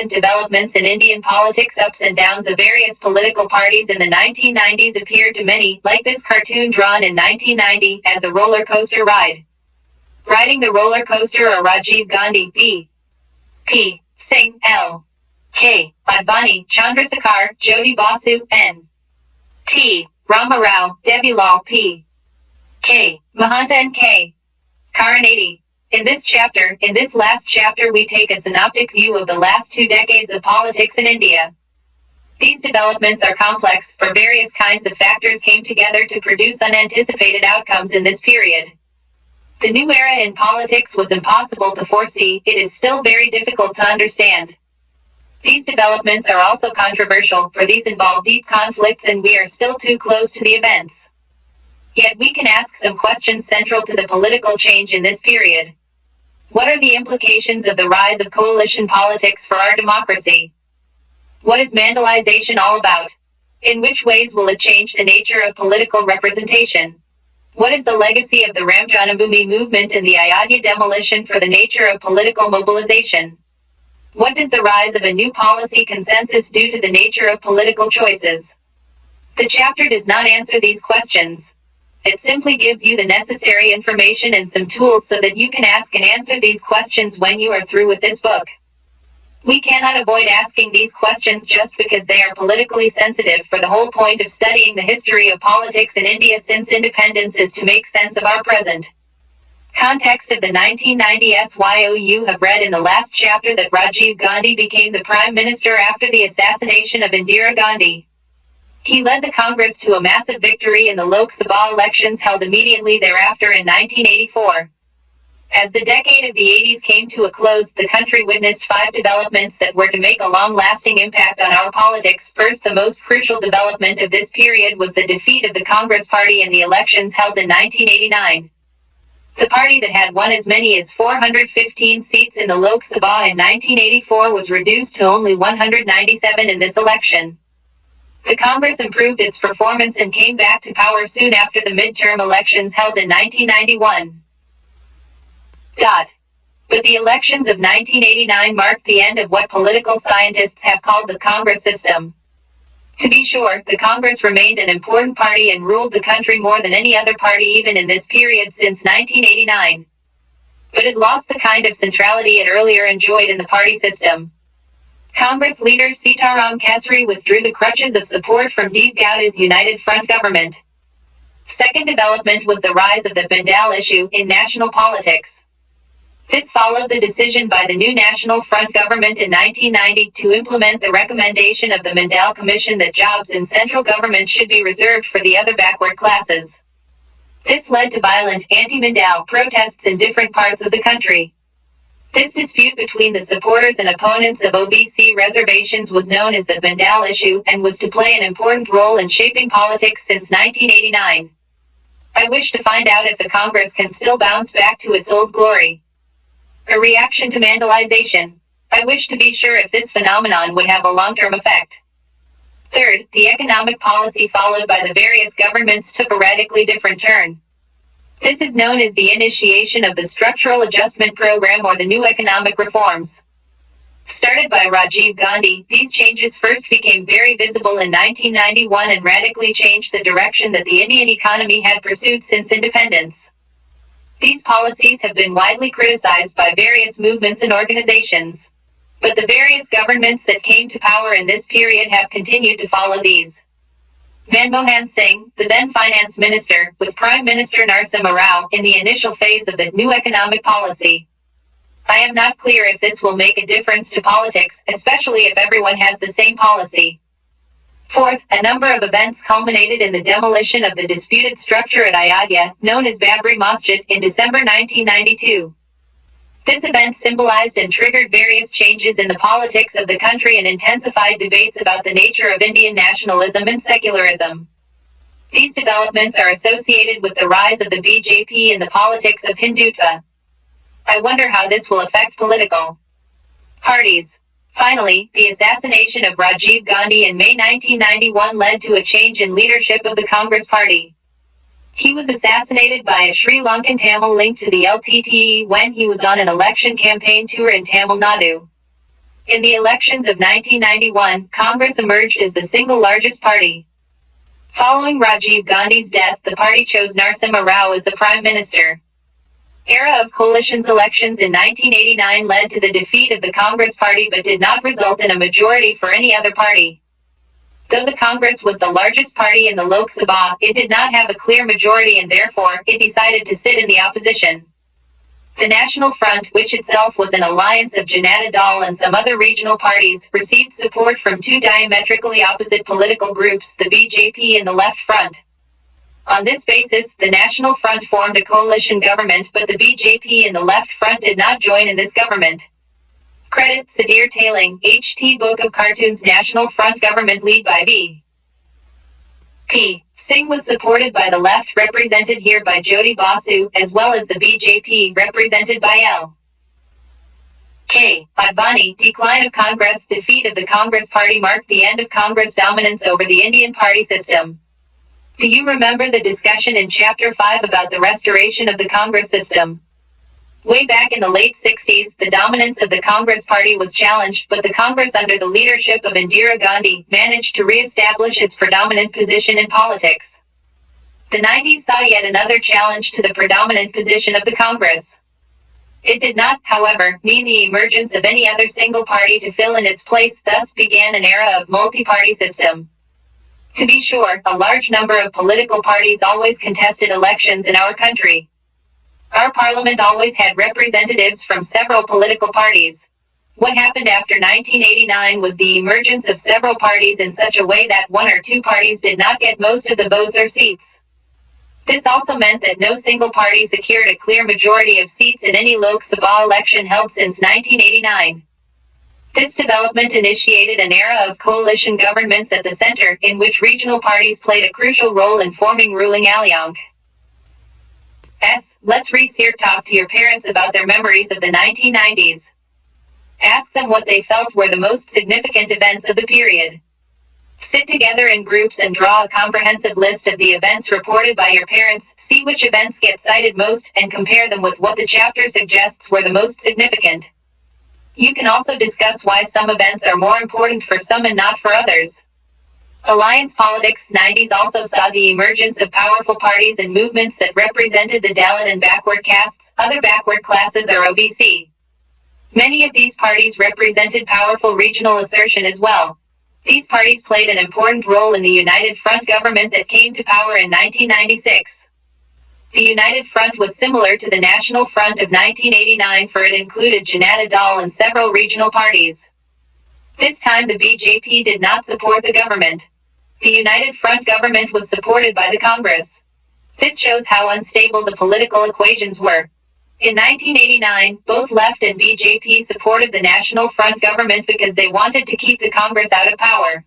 developments in Indian politics. Ups and downs of various political parties in the 1990s appeared to many, like this cartoon drawn in 1990, as a roller coaster ride. Riding the roller coaster are Rajiv Gandhi, B. P. Singh, L. K. Advani, Chandrasekhar, Jyoti Basu, N. T. Rama Rao, Devilal, P. K. Mahanta and K. Karunanidhi. In this last chapter we take a synoptic view of the last 2 decades of politics in India. These developments are complex, for various kinds of factors came together to produce unanticipated outcomes in this period. The new era in politics was impossible to foresee, it is still very difficult to understand. These developments are also controversial, for these involve deep conflicts and we are still too close to the events. Yet we can ask some questions central to the political change in this period. What are the implications of the rise of coalition politics for our democracy? What is Mandelization all about? In which ways will it change the nature of political representation? What is the legacy of the Ram Janambhoomi movement and the Ayodhya demolition for the nature of political mobilization? What does the rise of a new policy consensus do to the nature of political choices? The chapter does not answer these questions. It simply gives you the necessary information and some tools so that you can ask and answer these questions when you are through with this book. We cannot avoid asking these questions just because they are politically sensitive, for the whole point of studying the history of politics in India since independence is to make sense of our present context of the 1990 SYO. You have read in the last chapter that Rajiv Gandhi became the Prime Minister after the assassination of Indira Gandhi. He led the Congress to a massive victory in the Lok Sabha elections held immediately thereafter in 1984. As the decade of the 80s came to a close, the country witnessed 5 developments that were to make a long-lasting impact on our politics. First, the most crucial development of this period was the defeat of the Congress Party in the elections held in 1989. The party that had won as many as 415 seats in the Lok Sabha in 1984 was reduced to only 197 in this election. The Congress improved its performance and came back to power soon after the midterm elections held in 1991. But the elections of 1989 marked the end of what political scientists have called the Congress system. To be sure, the Congress remained an important party and ruled the country more than any other party even in this period since 1989. But it lost the kind of centrality it earlier enjoyed in the party system. Congress leader Sitaram Kesari withdrew the crutches of support from Dev Gowda's United Front government. Second development was the rise of the Banal Issue in national politics. This followed the decision by the new National Front government in 1990 to implement the recommendation of the Mendel Commission that jobs in central government should be reserved for the other backward classes. This led to violent anti-Mendel protests in different parts of the country. This dispute between the supporters and opponents of OBC reservations was known as the Banal Issue and was to play an important role in shaping politics since 1989. I wish to find out if the Congress can still bounce back to its old glory. A reaction to Mandelization. I wish to be sure if this phenomenon would have a long-term effect. Third, the economic policy followed by the various governments took a radically different turn. This is known as the initiation of the Structural Adjustment Program or the New Economic Reforms. Started by Rajiv Gandhi, these changes first became very visible in 1991 and radically changed the direction that the Indian economy had pursued since independence. These policies have been widely criticized by various movements and organizations. But the various governments that came to power in this period have continued to follow these. Manmohan Singh, the then finance minister, with Prime Minister Narasimha Rao, in the initial phase of the new economic policy. I am not clear if this will make a difference to politics, especially if everyone has the same policy. Fourth, a number of events culminated in the demolition of the disputed structure at Ayodhya, known as Babri Masjid, in December 1992. This event symbolized and triggered various changes in the politics of the country and intensified debates about the nature of Indian nationalism and secularism. These developments are associated with the rise of the BJP in the politics of Hindutva. I wonder how this will affect political parties. Finally, the assassination of Rajiv Gandhi in May 1991 led to a change in leadership of the Congress Party. He was assassinated by a Sri Lankan Tamil linked to the LTTE when he was on an election campaign tour in Tamil Nadu. In the elections of 1991, Congress emerged as the single largest party. Following Rajiv Gandhi's death, the party chose Narasimha Rao as the prime minister. Era of coalitions elections in 1989 led to the defeat of the Congress party but did not result in a majority for any other party. Though the Congress was the largest party in the Lok Sabha, it did not have a clear majority and therefore, it decided to sit in the opposition. The National Front, which itself was an alliance of Janata Dal and some other regional parties, received support from two diametrically opposite political groups, the BJP and the Left Front. On this basis, the National Front formed a coalition government, but the BJP and the Left Front did not join in this government. Credit, Sudhir Tailing, H.T. Book of Cartoons. National Front government led by B.P. Singh was supported by the left, represented here by Jyoti Basu, as well as the BJP, represented by L.K. Advani. Decline of Congress. Defeat of the Congress party marked the end of Congress dominance over the Indian party system. Do you remember the discussion in Chapter 5 about the restoration of the Congress system? Way back in the late 60s, the dominance of the Congress party was challenged, but the Congress under the leadership of Indira Gandhi managed to re-establish its predominant position in politics. The 90s saw yet another challenge to the predominant position of the Congress. It did not, however, mean the emergence of any other single party to fill in its place, thus began an era of multi-party system. To be sure, a large number of political parties always contested elections in our country. Our parliament always had representatives from several political parties. What happened after 1989 was the emergence of several parties in such a way that one or two parties did not get most of the votes or seats. This also meant that no single party secured a clear majority of seats in any Lok Sabha election held since 1989. This development initiated an era of coalition governments at the center, in which regional parties played a crucial role in forming ruling alliances. Let's talk to your parents about their memories of the 1990s. Ask them what they felt were the most significant events of the period. Sit together in groups and draw a comprehensive list of the events reported by your parents, see which events get cited most, and compare them with what the chapter suggests were the most significant. You can also discuss why some events are more important for some and not for others. Alliance politics. 90s also saw the emergence of powerful parties and movements that represented the Dalit and backward castes, other backward classes or OBC. Many of these parties represented powerful regional assertion as well. These parties played an important role in the United Front government that came to power in 1996. The United Front was similar to the National Front of 1989, for it included Janata Dal and several regional parties. This time the BJP did not support the government. The United Front government was supported by the Congress. This shows how unstable the political equations were. In 1989, both left and BJP supported the National Front government because they wanted to keep the Congress out of power.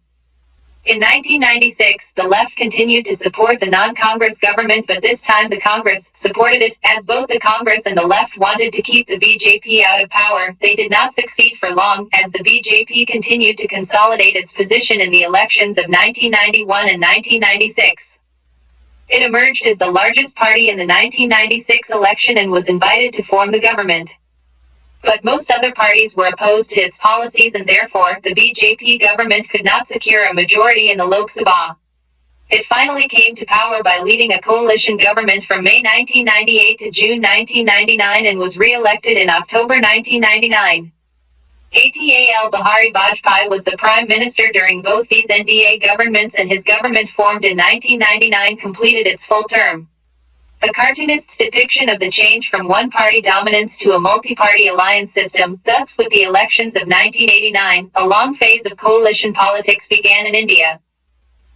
In 1996, the left continued to support the non-Congress government, but this time the Congress supported it, as both the Congress and the left wanted to keep the BJP out of power. They did not succeed for long, as the BJP continued to consolidate its position in the elections of 1991 and 1996. It emerged as the largest party in the 1996 election and was invited to form the government. But most other parties were opposed to its policies and therefore, the BJP government could not secure a majority in the Lok Sabha. It finally came to power by leading a coalition government from May 1998 to June 1999 and was re-elected in October 1999. Atal Bihari Vajpayee was the prime minister during both these NDA governments, and his government formed in 1999 completed its full term. A cartoonist's depiction of the change from one-party dominance to a multi-party alliance system. Thus, with the elections of 1989, a long phase of coalition politics began in India.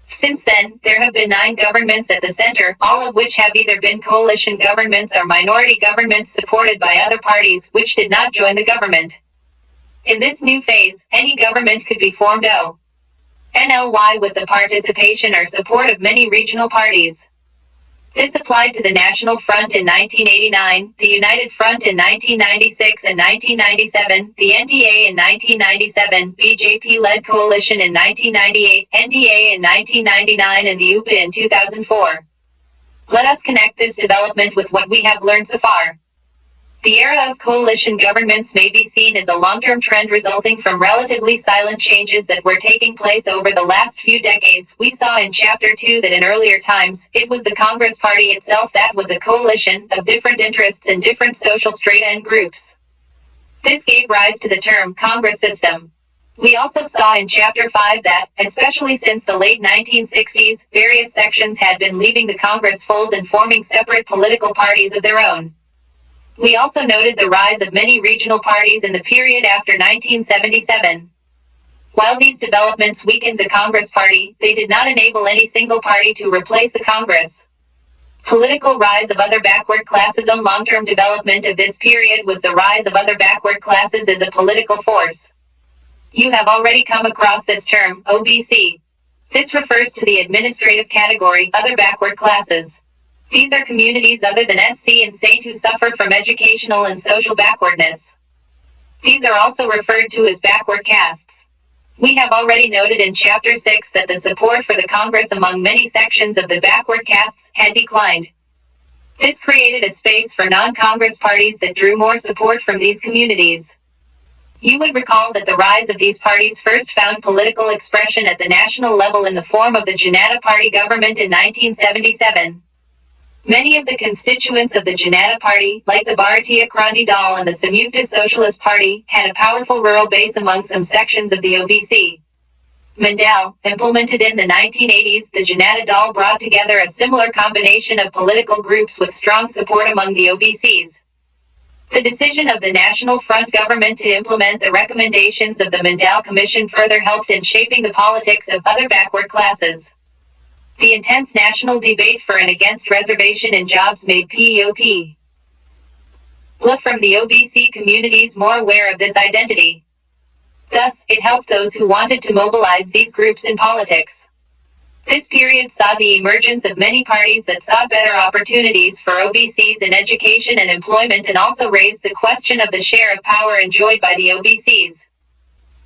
Since then, there have been 9 governments at the center, all of which have either been coalition governments or minority governments supported by other parties, which did not join the government. In this new phase, any government could be formed only with the participation or support of many regional parties. This applied to the National Front in 1989, the United Front in 1996 and 1997, the NDA in 1997, BJP-led coalition in 1998, NDA in 1999 and the UPA in 2004. Let us connect this development with what we have learned so far. The era of coalition governments may be seen as a long-term trend resulting from relatively silent changes that were taking place over the last few decades. We saw in Chapter 2 that in earlier times, it was the Congress Party itself that was a coalition of different interests and different social strata and groups. This gave rise to the term Congress system. We also saw in Chapter 5 that, especially since the late 1960s, various sections had been leaving the Congress fold and forming separate political parties of their own. We also noted the rise of many regional parties in the period after 1977. While these developments weakened the Congress Party, they did not enable any single party to replace the Congress. Political rise of other backward classes. On long-term development of this period was the rise of other backward classes as a political force. You have already come across this term, OBC. This refers to the administrative category, other backward classes. These are communities other than SC and ST who suffer from educational and social backwardness. These are also referred to as backward castes. We have already noted in Chapter 6 that the support for the Congress among many sections of the backward castes had declined. This created a space for non-Congress parties that drew more support from these communities. You would recall that the rise of these parties first found political expression at the national level in the form of the Janata Party government in 1977. Many of the constituents of the Janata Party, like the Bharatiya Kranti Dal and the Samyukta Socialist Party, had a powerful rural base among some sections of the OBC. Mendell, implemented in the 1980s, the Janata Dal brought together a similar combination of political groups with strong support among the OBCs. The decision of the National Front government to implement the recommendations of the Mendel Commission further helped in shaping the politics of other backward classes. The intense national debate for and against reservation in jobs made PEOP from the OBC communities more aware of this identity. Thus, it helped those who wanted to mobilize these groups in politics. This period saw the emergence of many parties that sought better opportunities for OBCs in education and employment and also raised the question of the share of power enjoyed by the OBCs.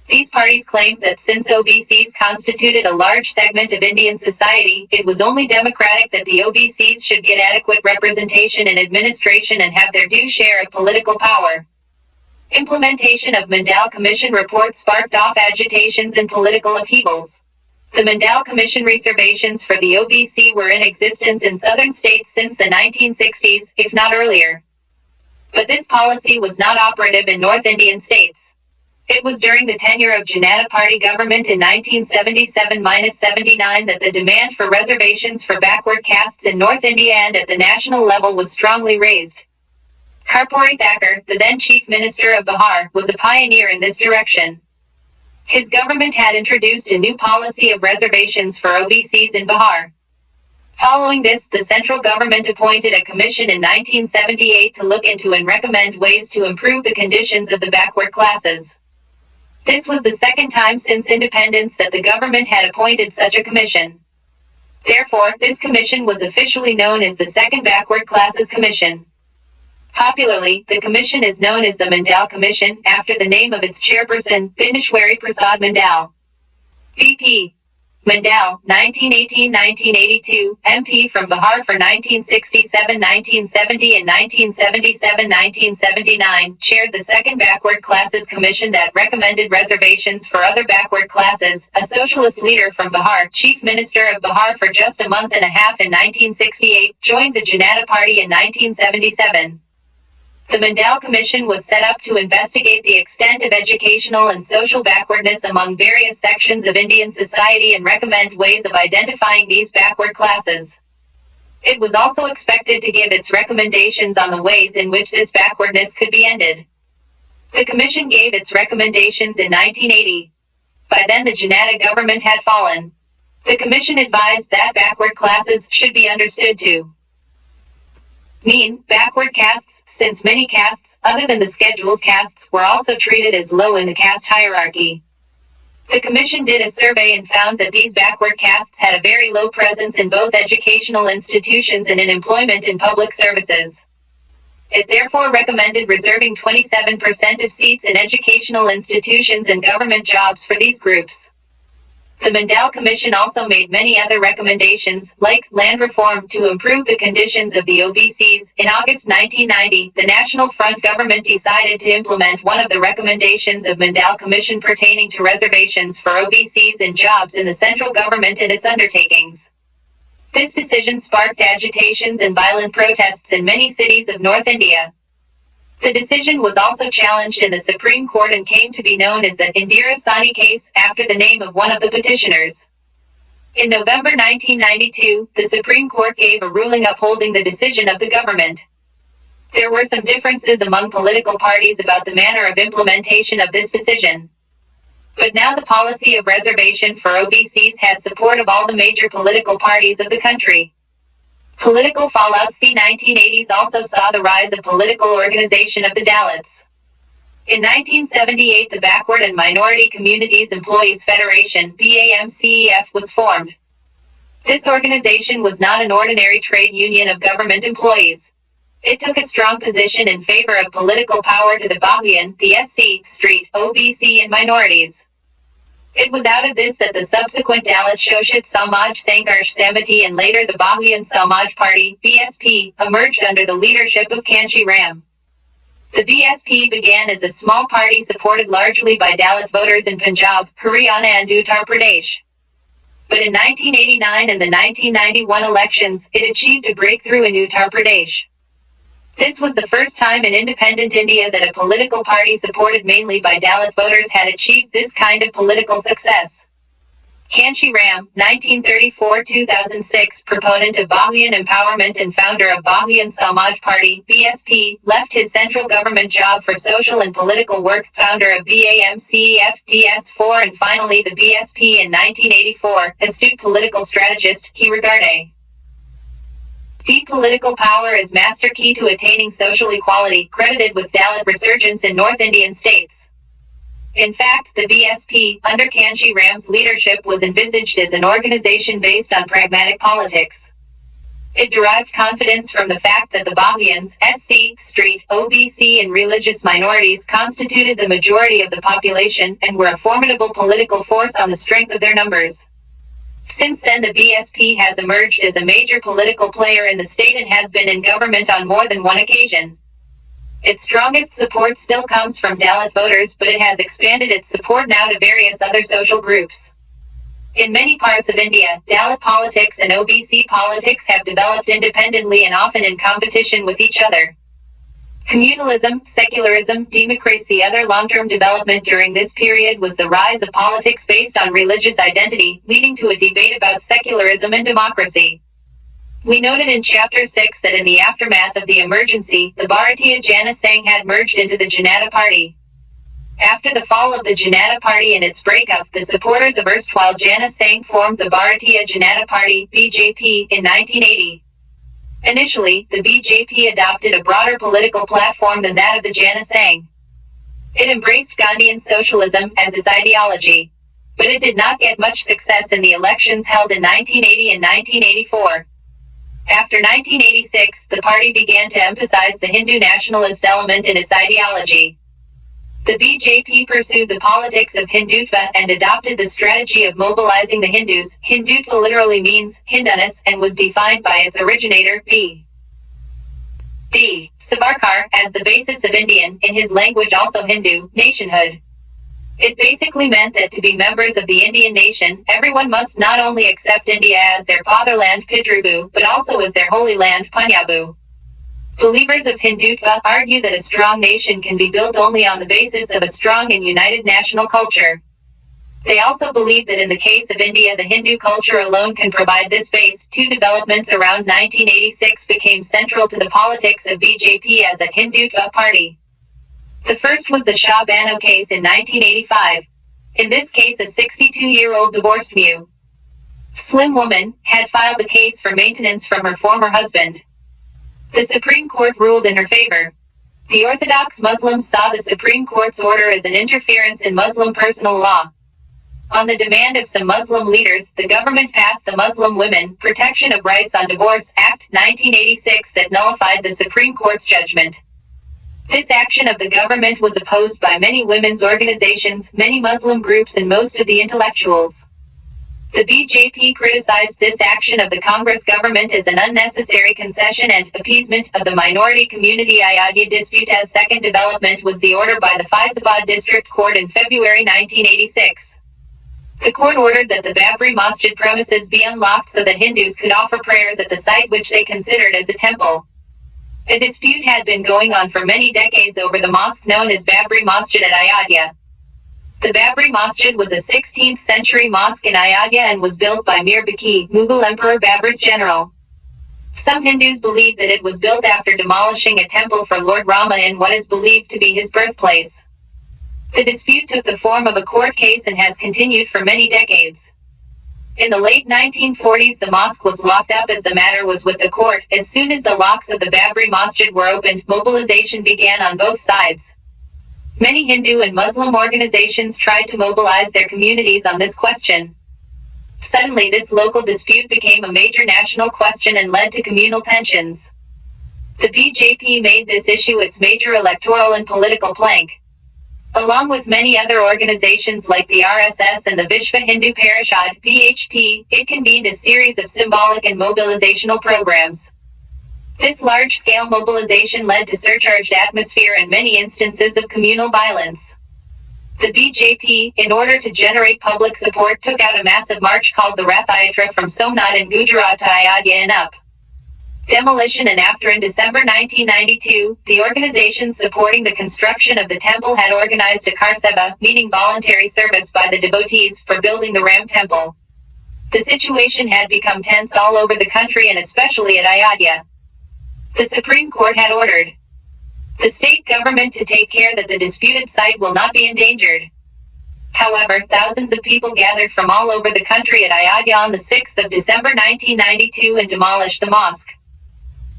These parties claimed that since OBCs constituted a large segment of Indian society, it was only democratic that the OBCs should get adequate representation in administration and have their due share of political power. Implementation of Mendel Commission report sparked off agitations and political upheavals. The Mendel Commission reservations for the OBC were in existence in southern states since the 1960s, if not earlier. But this policy was not operative in North Indian states. It was during the tenure of Janata Party government in 1977-79 that the demand for reservations for backward castes in North India and at the national level was strongly raised. Karpuri Thakur, the then Chief Minister of Bihar, was a pioneer in this direction. His government had introduced a new policy of reservations for OBCs in Bihar. Following this, the central government appointed a commission in 1978 to look into and recommend ways to improve the conditions of the backward classes. This was the second time since independence that the government had appointed such a commission. Therefore, this commission was officially known as the Second Backward Classes Commission. Popularly, the commission is known as the Mendel Commission, after the name of its chairperson, Bindeshwari Prasad Mendel. BP. Mendel, 1918-1982, MP from Bihar for 1967-1970 and 1977-1979, chaired the Second Backward Classes Commission that recommended reservations for other backward classes. A socialist leader from Bihar, Chief Minister of Bihar for just a month and a half in 1968, joined the Janata Party in 1977. The Mendel Commission was set up to investigate the extent of educational and social backwardness among various sections of Indian society and recommend ways of identifying these backward classes. It was also expected to give its recommendations on the ways in which this backwardness could be ended. The Commission gave its recommendations in 1980. By then the Janata government had fallen. The Commission advised that backward classes should be understood to mean backward castes, since many castes, other than the scheduled castes, were also treated as low in the caste hierarchy. The Commission did a survey and found that these backward castes had a very low presence in both educational institutions and in employment in public services. It therefore recommended reserving 27% of seats in educational institutions and government jobs for these groups. The Mendel Commission also made many other recommendations, like land reform, to improve the conditions of the OBCs. In August 1990, the National Front government decided to implement one of the recommendations of Mendel Commission pertaining to reservations for OBCs in jobs in the central government and its undertakings. This decision sparked agitations and violent protests in many cities of North India. The decision was also challenged in the Supreme Court and came to be known as the Indira Sani case, after the name of one of the petitioners. In November 1992, the Supreme Court gave a ruling upholding the decision of the government. There were some differences among political parties about the manner of implementation of this decision. But now the policy of reservation for OBCs has support of all the major political parties of the country. Political fallouts. The 1980s also saw the rise of political organization of the Dalits. In 1978, the Backward and Minority Communities Employees Federation (BAMCEF) was formed. This organization was not an ordinary trade union of government employees. It took a strong position in favor of political power to the Bahujan, the SC, Street, OBC and minorities. It was out of this that the subsequent Dalit Shoshet Samaj Sangarsh Samiti and later the Bahujan Samaj Party (BSP) emerged under the leadership of Kanchi Ram. The BSP began as a small party supported largely by Dalit voters in Punjab, Haryana and Uttar Pradesh. But in 1989 and the 1991 elections, it achieved a breakthrough in Uttar Pradesh. This was the first time in independent India that a political party supported mainly by Dalit voters had achieved this kind of political success. Kanchi Ram, 1934-2006, proponent of Bahujan empowerment and founder of Bahujan Samaj Party (BSP), left his central government job for social and political work, founder of BAMCEF DS4 and finally the BSP in 1984, astute political strategist, he regarded deep political power as master key to attaining social equality, credited with Dalit resurgence in North Indian states. In fact, the BSP, under Kanchi Ram's leadership, was envisaged as an organization based on pragmatic politics. It derived confidence from the fact that the Bahujans, SC, Street, OBC and religious minorities constituted the majority of the population and were a formidable political force on the strength of their numbers. Since then the BSP has emerged as a major political player in the state and has been in government on more than one occasion. Its strongest support still comes from Dalit voters, but it has expanded its support now to various other social groups. In many parts of India, Dalit politics and OBC politics have developed independently and often in competition with each other. Communalism, secularism, democracy. Other long-term development during this period was the rise of politics based on religious identity, leading to a debate about secularism and democracy. We noted in Chapter 6 that in the aftermath of the emergency, the Bharatiya Jana Sangh had merged into the Janata Party. After the fall of the Janata Party and its breakup, the supporters of erstwhile Jana Sangh formed the Bharatiya Janata Party (BJP) in 1980. Initially, the BJP adopted a broader political platform than that of the Jana Sangh. It embraced Gandhian socialism as its ideology. But it did not get much success in the elections held in 1980 and 1984. After 1986, the party began to emphasize the Hindu nationalist element in its ideology. The BJP pursued the politics of Hindutva and adopted the strategy of mobilizing the Hindus. Hindutva literally means Hinduness and was defined by its originator, B. D. Savarkar, as the basis of Indian, in his language also Hindu, nationhood. It basically meant that to be members of the Indian nation, everyone must not only accept India as their fatherland Pitrubu, but also as their holy land Punjabu. Believers of Hindutva argue that a strong nation can be built only on the basis of a strong and united national culture. They also believe that in the case of India the Hindu culture alone can provide this base. Two developments around 1986 became central to the politics of BJP as a Hindutva party. The first was the Shah Bano case in 1985. In this case a 62-year-old divorced Muslim woman had filed a case for maintenance from her former husband. The Supreme Court ruled in her favor. The Orthodox Muslims saw the Supreme Court's order as an interference in Muslim personal law. On the demand of some Muslim leaders, the government passed the Muslim Women Protection of Rights on Divorce Act, 1986 that nullified the Supreme Court's judgment. This action of the government was opposed by many women's organizations, many Muslim groups and most of the intellectuals. The BJP criticized this action of the Congress government as an unnecessary concession and appeasement of the minority community. Ayodhya dispute. As second development was the order by the Faizabad District Court in February 1986. The court ordered that the Babri Masjid premises be unlocked so that Hindus could offer prayers at the site, which they considered as a temple. A dispute had been going on for many decades over the mosque known as Babri Masjid at Ayodhya. The Babri Masjid was a 16th century mosque in Ayodhya and was built by Mir Baqi, Mughal Emperor Babur's general. Some Hindus believe that it was built after demolishing a temple for Lord Rama in what is believed to be his birthplace. The dispute took the form of a court case and has continued for many decades. In the late 1940s, the mosque was locked up as the matter was with the court. As soon as the locks of the Babri Masjid were opened, mobilization began on both sides. Many Hindu and Muslim organizations tried to mobilize their communities on this question. Suddenly, this local dispute became a major national question and led to communal tensions. The BJP made this issue its major electoral and political plank. Along with many other organizations like the RSS and the Vishva Hindu Parishad (VHP), it convened a series of symbolic and mobilizational programs. This large-scale mobilization led to surcharged atmosphere and many instances of communal violence. The BJP, in order to generate public support, took out a massive march called the Rath Yatra from Somnath in Gujarat to Ayodhya and up. Demolition. And after, in December 1992, the organizations supporting the construction of the temple had organized a Karseva, meaning voluntary service by the devotees, for building the Ram temple. The situation had become tense all over the country and especially at Ayodhya. The Supreme Court had ordered the state government to take care that the disputed site will not be endangered. However, thousands of people gathered from all over the country at Ayodhya on the 6th of December 1992 and demolished the mosque.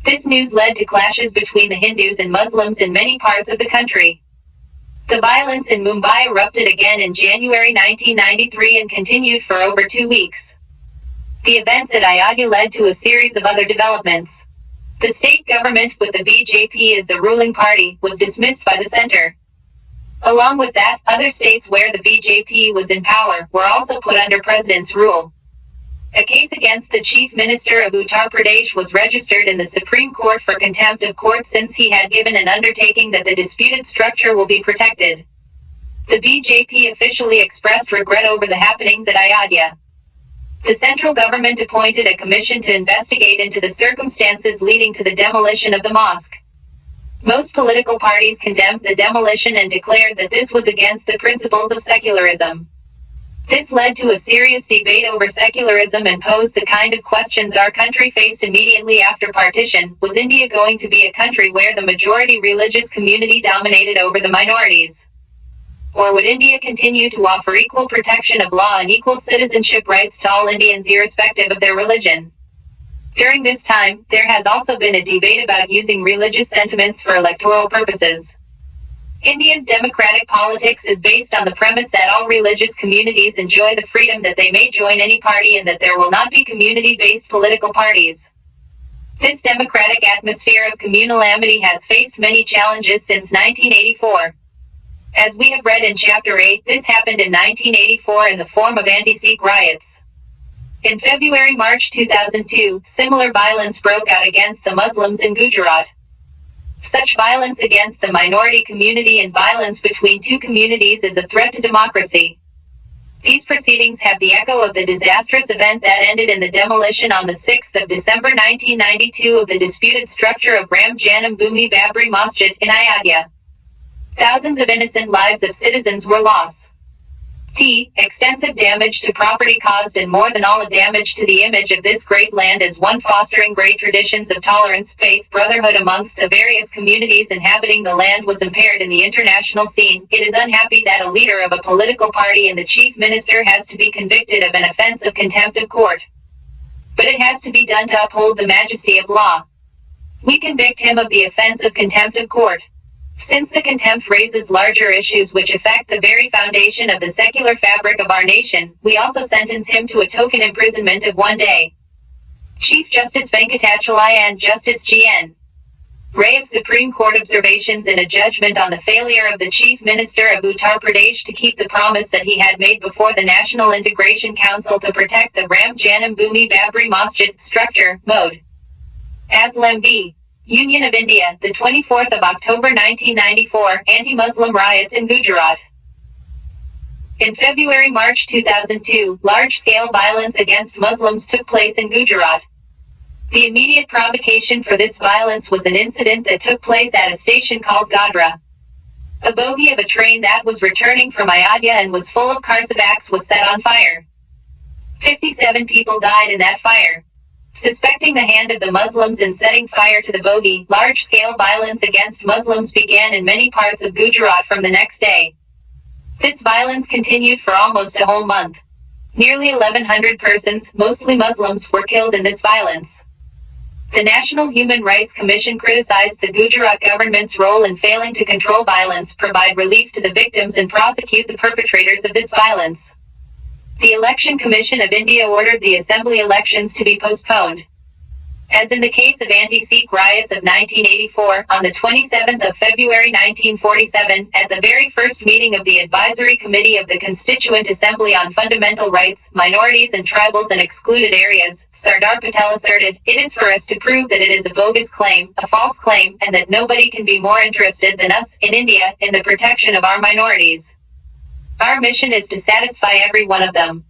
This news led to clashes between the Hindus and Muslims in many parts of the country. The violence in Mumbai erupted again in January 1993 and continued for over 2 weeks. The events at Ayodhya led to a series of other developments. The state government, with the BJP as the ruling party, was dismissed by the center. Along with that, other states where the BJP was in power were also put under president's rule. A case against the Chief Minister of Uttar Pradesh was registered in the Supreme Court for contempt of court since he had given an undertaking that the disputed structure will be protected. The BJP officially expressed regret over the happenings at Ayodhya. The central government appointed a commission to investigate into the circumstances leading to the demolition of the mosque. Most political parties condemned the demolition and declared that this was against the principles of secularism. This led to a serious debate over secularism and posed the kind of questions our country faced immediately after partition. Was India going to be a country where the majority religious community dominated over the minorities? Or would India continue to offer equal protection of law and equal citizenship rights to all Indians irrespective of their religion? During this time, there has also been a debate about using religious sentiments for electoral purposes. India's democratic politics is based on the premise that all religious communities enjoy the freedom that they may join any party and that there will not be community-based political parties. This democratic atmosphere of communal amity has faced many challenges since 1984. As we have read in Chapter 8, this happened in 1984 in the form of anti-Sikh riots. In February-March 2002, similar violence broke out against the Muslims in Gujarat. Such violence against the minority community and violence between two communities is a threat to democracy. These proceedings have the echo of the disastrous event that ended in the demolition on the 6th of December 1992 of the disputed structure of Ram Janam Bhoomi Babri Masjid in Ayodhya. Thousands of innocent lives of citizens were lost. Extensive damage to property caused, and more than all a damage to the image of this great land as one fostering great traditions of tolerance, faith, brotherhood amongst the various communities inhabiting the land was impaired in the international scene. It is unhappy that a leader of a political party and the chief minister has to be convicted of an offense of contempt of court. But it has to be done to uphold the majesty of law. We convict him of the offense of contempt of court. Since the contempt raises larger issues which affect the very foundation of the secular fabric of our nation, we also sentence him to a token imprisonment of 1 day. Chief Justice Venkatachalaya and Justice G.N. Ray of Supreme Court observations in a judgment on the failure of the Chief Minister of Uttar Pradesh to keep the promise that he had made before the National Integration Council to protect the Ram Janam Bhoomi Babri Masjid structure, mode. Aslam B. Union of India, the 24th of October 1994, anti-Muslim riots in Gujarat. In February-March 2002, large-scale violence against Muslims took place in Gujarat. The immediate provocation for this violence was an incident that took place at a station called Godhra. A bogie of a train that was returning from Ayodhya and was full of Karsavaks was set on fire. 57 people died in that fire. Suspecting the hand of the Muslims in setting fire to the bogie, large-scale violence against Muslims began in many parts of Gujarat from the next day. This violence continued for almost a whole month. Nearly 1,100 persons, mostly Muslims, were killed in this violence. The National Human Rights Commission criticized the Gujarat government's role in failing to control violence, provide relief to the victims, and prosecute the perpetrators of this violence. The Election Commission of India ordered the assembly elections to be postponed. As in the case of anti-Sikh riots of 1984, on the 27th of February 1947, at the very first meeting of the Advisory Committee of the Constituent Assembly on Fundamental Rights, Minorities and Tribals and Excluded Areas, Sardar Patel asserted, "It is for us to prove that it is a bogus claim, a false claim, and that nobody can be more interested than us, in India, in the protection of our minorities. Our mission is to satisfy every one of them.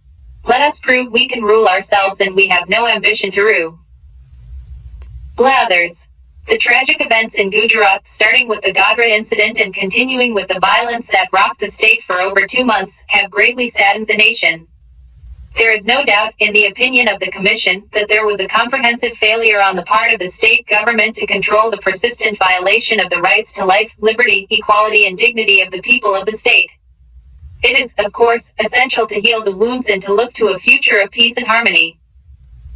Let us prove we can rule ourselves, and we have no ambition to rule." Others. The tragic events in Gujarat, starting with the Godhra incident and continuing with the violence that rocked the state for over 2 months, have greatly saddened the nation. There is no doubt, in the opinion of the Commission, that there was a comprehensive failure on the part of the state government to control the persistent violation of the rights to life, liberty, equality and dignity of the people of the state. It is, of course, essential to heal the wounds and to look to a future of peace and harmony.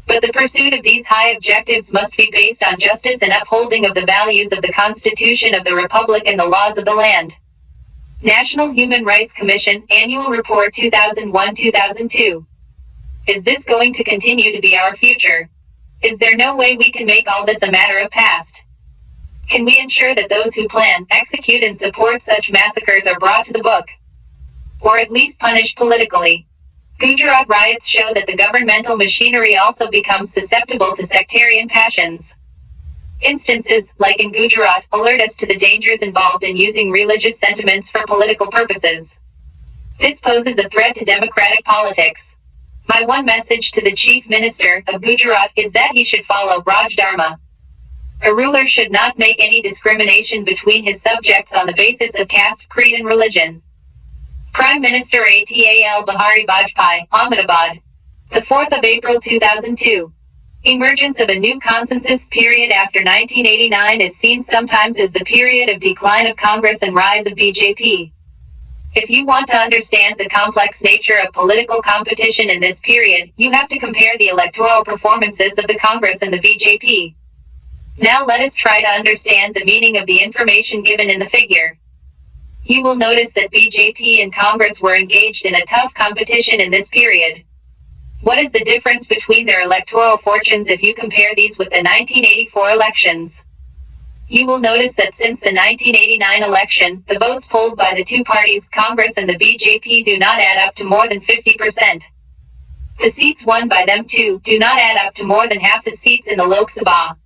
But the pursuit of these high objectives must be based on justice and upholding of the values of the Constitution of the Republic and the laws of the land. National Human Rights Commission, Annual Report 2001-2002. Is this going to continue to be our future? Is there no way we can make all this a matter of past? Can we ensure that those who plan, execute and support such massacres are brought to the book? Or at least punished politically? Gujarat riots show that the governmental machinery also becomes susceptible to sectarian passions. Instances, like in Gujarat, alert us to the dangers involved in using religious sentiments for political purposes. This poses a threat to democratic politics. My one message to the Chief Minister of Gujarat is that he should follow Raj Dharma. A ruler should not make any discrimination between his subjects on the basis of caste, creed and religion. Prime Minister Atal Bihari Vajpayee, Ahmedabad. The 4th of April 2002. Emergence of a new consensus period after 1989 is seen sometimes as the period of decline of Congress and rise of BJP. If you want to understand the complex nature of political competition in this period, you have to compare the electoral performances of the Congress and the BJP. Now let us try to understand the meaning of the information given in the figure. You will notice that BJP and Congress were engaged in a tough competition in this period. What is the difference between their electoral fortunes if you compare these with the 1984 elections? You will notice that since the 1989 election, the votes polled by the two parties, Congress and the BJP, do not add up to more than 50%. The seats won by them too do not add up to more than half the seats in the Lok Sabha.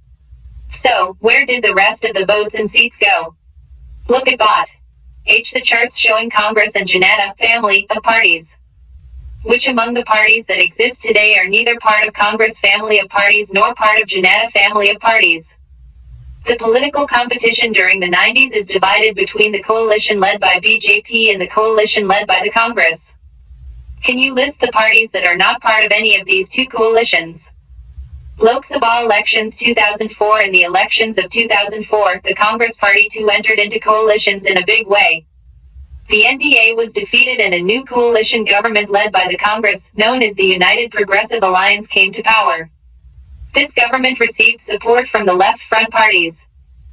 So, where did the rest of the votes and seats go? Look at Bot. H. The charts showing Congress and Janata family of parties. Which among the parties that exist today are neither part of Congress family of parties nor part of Janata family of parties? The political competition during the 90s is divided between the coalition led by BJP and the coalition led by the Congress. Can you list the parties that are not part of any of these two coalitions? Lok Sabha elections 2004 and the elections of 2004, the Congress Party too entered into coalitions in a big way. The NDA was defeated and a new coalition government led by the Congress, known as the United Progressive Alliance, came to power. This government received support from the left front parties.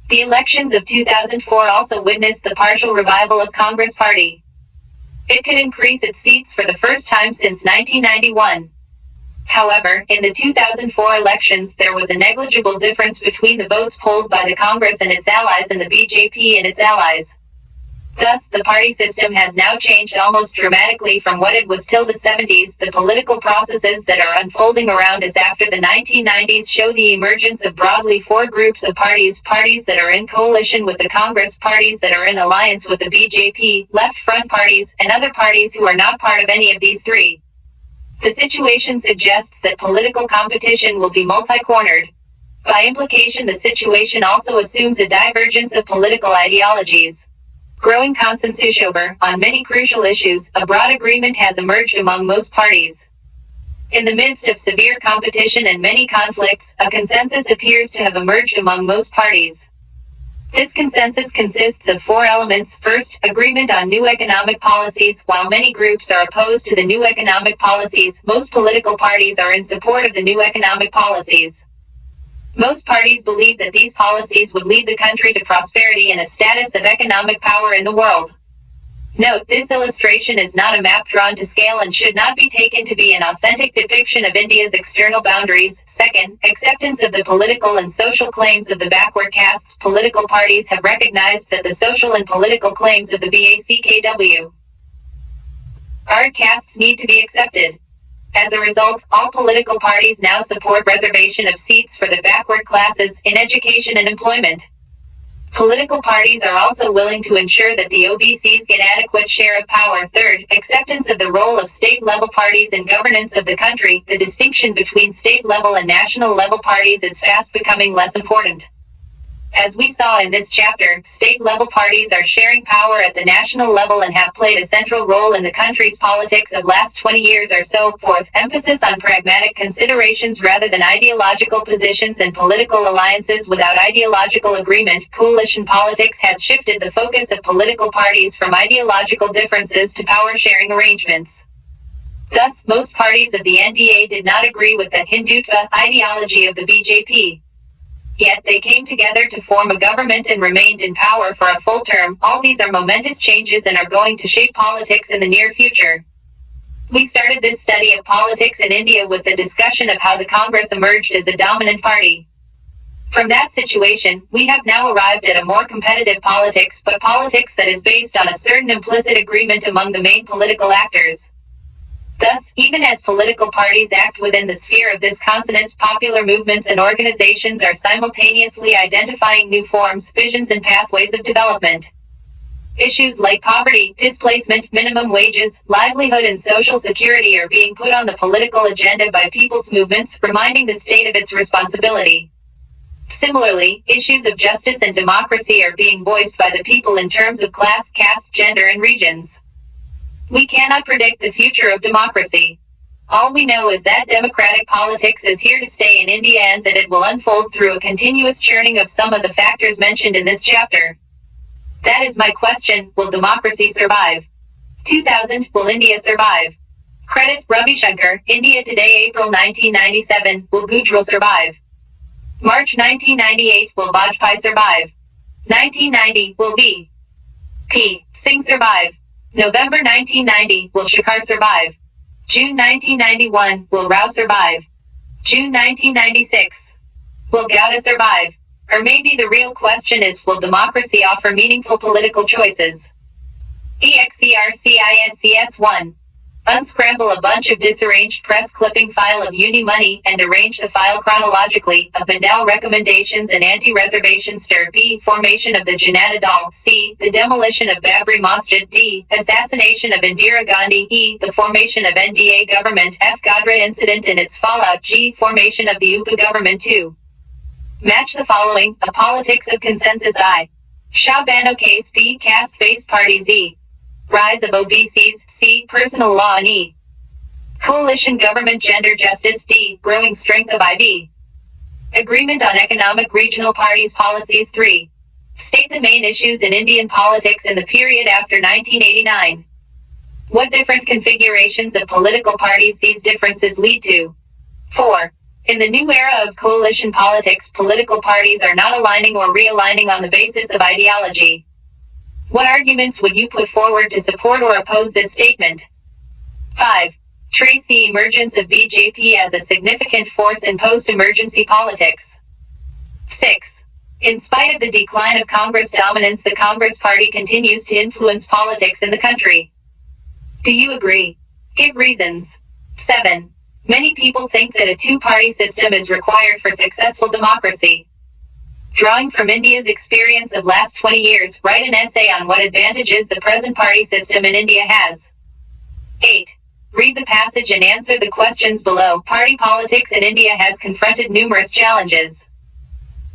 The elections of 2004 also witnessed the partial revival of Congress Party. It could increase its seats for the first time since 1991. However, in the 2004 elections there was a negligible difference between the votes polled by the Congress and its allies and the BJP and its allies. Thus, the party system has now changed almost dramatically from what it was till the 70s. The political processes that are unfolding around us after the 1990s show the emergence of broadly four groups of parties: parties that are in coalition with the Congress, parties that are in alliance with the BJP, left front parties, and other parties who are not part of any of these three. The situation suggests that political competition will be multi-cornered. By implication, the situation also assumes a divergence of political ideologies. Growing consensus on many crucial issues, a broad agreement has emerged among most parties. In the midst of severe competition and many conflicts, a consensus appears to have emerged among most parties. This consensus consists of four elements. First, agreement on new economic policies. While many groups are opposed to the new economic policies, most political parties are in support of the new economic policies. Most parties believe that these policies would lead the country to prosperity and a status of economic power in the world. Note, this illustration is not a map drawn to scale and should not be taken to be an authentic depiction of India's external boundaries. Second, acceptance of the political and social claims of the backward castes. Political parties have recognized that the social and political claims of the BACKW castes need to be accepted. As a result, all political parties now support reservation of seats for the backward classes in education and employment. Political parties are also willing to ensure that the OBCs get adequate share of power. Third, acceptance of the role of state-level parties in governance of the country. The distinction between state-level and national-level parties is fast becoming less important. As we saw in this chapter, state-level parties are sharing power at the national level and have played a central role in the country's politics of last 20 years or so. Fourth, emphasis on pragmatic considerations rather than ideological positions and political alliances without ideological agreement. Coalition politics has shifted the focus of political parties from ideological differences to power-sharing arrangements. Thus, most parties of the NDA did not agree with the Hindutva ideology of the BJP. Yet they came together to form a government and remained in power for a full term. All these are momentous changes and are going to shape politics in the near future. We started this study of politics in India with the discussion of how the Congress emerged as a dominant party. From that situation, we have now arrived at a more competitive politics, but politics that is based on a certain implicit agreement among the main political actors. Thus, even as political parties act within the sphere of this consonance, popular movements and organizations are simultaneously identifying new forms, visions, and pathways of development. Issues like poverty, displacement, minimum wages, livelihood, and social security are being put on the political agenda by people's movements, reminding the state of its responsibility. Similarly, issues of justice and democracy are being voiced by the people in terms of class, caste, gender, and regions. We cannot predict the future of democracy. All we know is that democratic politics is here to stay in India and that it will unfold through a continuous churning of some of the factors mentioned in this chapter. That is my question: will democracy survive? 2000, will India survive? Credit, Ravi Shankar, India Today, April 1997, will Gujarat survive? March 1998, will Vajpayee survive? 1990, will V.P. Singh survive? November 1990, will Shekhar survive? June 1991, will Rao survive? June 1996, will Gowda survive? Or maybe the real question is, will democracy offer meaningful political choices? EXERCISCS 1. Unscramble a bunch of disarranged press clipping file of uni money and arrange the file chronologically of Mendel recommendations and anti-reservation stir. B. Formation of the Janata Dal. C. The demolition of Babri Masjid. D. Assassination of Indira Gandhi. E. The formation of NDA government. F. Godra incident and its fallout. G. Formation of the UPA government. 2. Match the following. A politics of consensus. I. Shah Bano case. B. Caste-based parties. E. Rise of OBCs. C. Personal law. And E. Coalition government. Gender justice. D. Growing strength of IV. Agreement on economic regional parties policies. 3. State the main issues in Indian politics in the period after 1989. What different configurations of political parties these differences lead to. 4. In the new era of coalition politics, political parties are not aligning or realigning on the basis of ideology. What arguments would you put forward to support or oppose this statement? 5. Trace the emergence of BJP as a significant force in post-emergency politics. 6. In spite of the decline of Congress dominance, the Congress Party continues to influence politics in the country. Do you agree? Give reasons. 7. Many people think that a two-party system is required for successful democracy. Drawing from India's experience of last 20 years, write an essay on what advantages the present party system in India has. 8. Read the passage and answer the questions below. Party politics in India has confronted numerous challenges.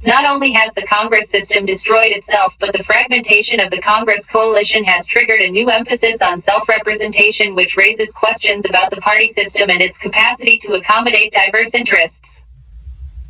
Not only has the Congress system destroyed itself, but the fragmentation of the Congress coalition has triggered a new emphasis on self-representation, which raises questions about the party system and its capacity to accommodate diverse interests.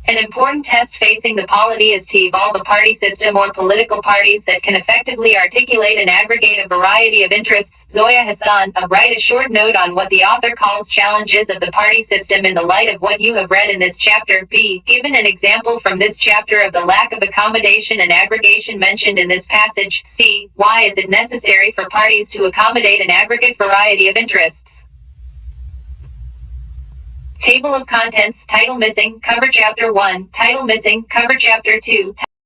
An important test facing the polity is to evolve a party system or political parties that can effectively articulate and aggregate a variety of interests. Zoya Hassan, write a short note on what the author calls challenges of the party system in the light of what you have read in this chapter. B. Given an example from this chapter of the lack of accommodation and aggregation mentioned in this passage. C. Why is it necessary for parties to accommodate an aggregate variety of interests? Table of contents. Title missing. Cover chapter 1. Title missing. Cover chapter 2.